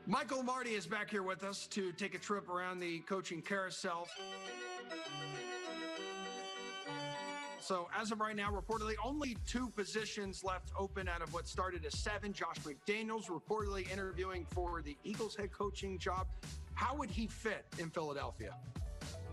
Michael Lombardi is back here with us to take a trip around the coaching carousel. So as of right now, reportedly only 2 positions left open out of what started as 7. Josh Mcdaniels reportedly interviewing for the Eagles head coaching job. How would he fit in Philadelphia?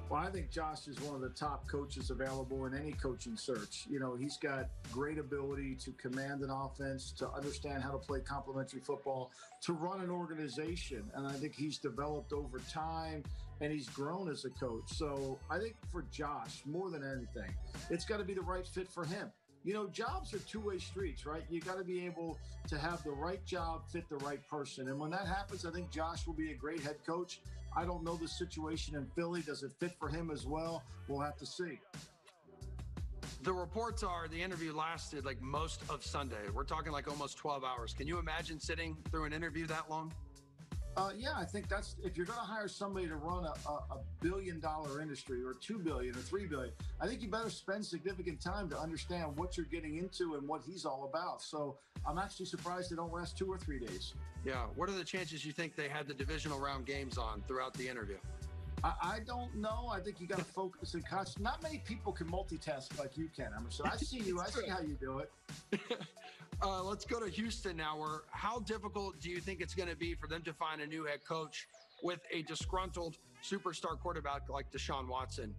Well, I think Josh is one of the top coaches available in any coaching search. You know, he's got great ability to command an offense, to understand how to play complementary football, to run an organization. And I think he's developed over time and he's grown as a coach. So I think for Josh, more than anything, it's got to be the right fit for him. You know, jobs are two-way streets, right? You got to be able to have the right job fit the right person. And when that happens, I think Josh will be a great head coach. I don't know the situation in Philly. Does it fit for him as well? We'll have to see. The reports are the interview lasted like most of Sunday. We're talking like almost 12 hours. Can you imagine sitting through an interview that long? Yeah, I think that's, if you're going to hire somebody to run a $1 billion industry or $2 billion or $3 billion, I think you better spend significant time to understand what you're getting into and what he's all about. So I'm actually surprised they don't last 2 or 3 days. Yeah. What are the chances you think they had the divisional round games on throughout the interview? I don't know. I think you got to focus and concentrate. Not many people can multitask like you can, Emerson. I see you. I see how you do it. Let's go to Houston now. How difficult do you think it's going to be for them to find a new head coach with a disgruntled superstar quarterback like Deshaun Watson?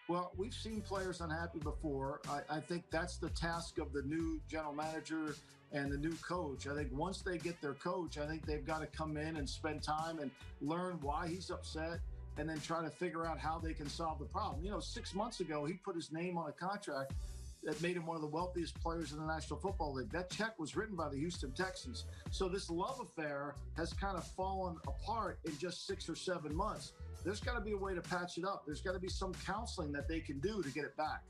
Well, we've seen players unhappy before. I think that's the task of the new general manager and the new coach. I think once they get their coach, I think they've got to come in and spend time and learn why he's upset, and then try to figure out how they can solve the problem. You know, 6 months ago, he put his name on a contract that made him one of the wealthiest players in the National Football League. That check was written by the Houston Texans. So this love affair has kind of fallen apart in just 6 or 7 months. There's got to be a way to patch it up. There's got to be some counseling that they can do to get it back.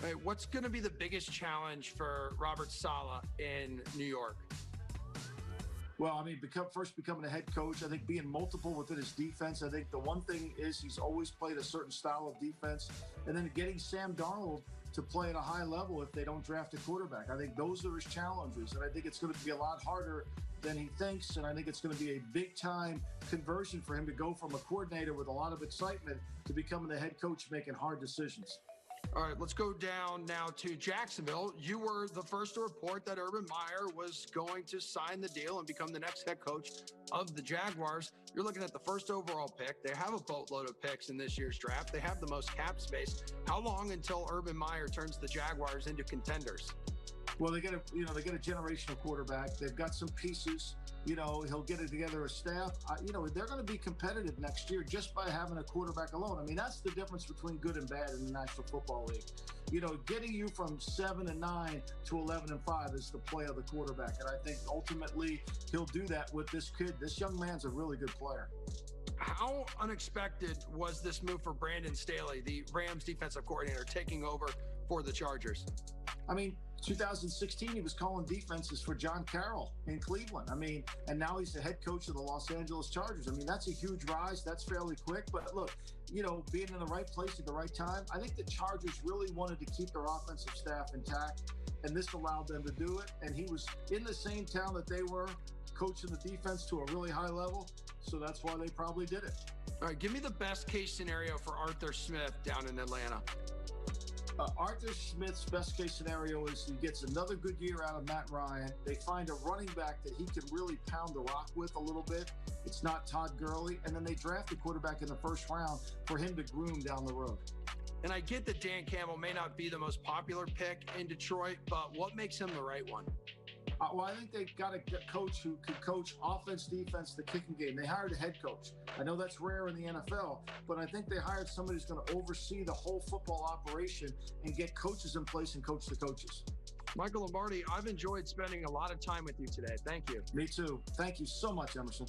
Hey, what's going to be the biggest challenge for Robert Saleh in New York? Well, I mean, first becoming a head coach, I think being multiple within his defense. I think the one thing is he's always played a certain style of defense. And then getting Sam Darnold to play at a high level if they don't draft a quarterback. I think those are his challenges. And I think it's going to be a lot harder than he thinks. And I think it's going to be a big-time conversion for him to go from a coordinator with a lot of excitement to becoming the head coach making hard decisions. All right, let's go down now to Jacksonville. You were the first to report that Urban Meyer was going to sign the deal and become the next head coach of the Jaguars. You're looking at the first overall pick. They have a boatload of picks in this year's draft. They have the most cap space. How long until Urban Meyer turns the Jaguars into contenders? Well, they get a generational quarterback. They've got some pieces. You know, he'll get it together a staff. They're going to be competitive next year just by having a quarterback alone. I mean, that's the difference between good and bad in the National Football League. You know, getting you from 7-9 to 11-5 is the play of the quarterback. And I think ultimately he'll do that with this kid. This young man's a really good player. How unexpected was this move for Brandon Staley, the Rams defensive coordinator, taking over for the Chargers? I mean, 2016, he was calling defenses for John Carroll in Cleveland. I mean, and now he's the head coach of the Los Angeles Chargers. I mean, that's a huge rise. That's fairly quick. But look, you know, being in the right place at the right time, I think the Chargers really wanted to keep their offensive staff intact, and this allowed them to do it. And he was in the same town that they were, coaching the defense to a really high level. So that's why they probably did it. All right, give me the best case scenario for Arthur Smith down in Atlanta. Arthur Smith's best case scenario is he gets another good year out of Matt Ryan. They find a running back that he can really pound the rock with a little bit. It's not Todd Gurley. And then they draft a quarterback in the first round for him to groom down the road. And I get that Dan Campbell may not be the most popular pick in Detroit, but what makes him the right one? Well, I think they've got a coach who could coach offense, defense, the kicking game. They hired a head coach. I know that's rare in the NFL, but I think they hired somebody who's going to oversee the whole football operation and get coaches in place and coach the coaches. Michael Lombardi, I've enjoyed spending a lot of time with you today. Thank you. Me too. Thank you so much, Emerson.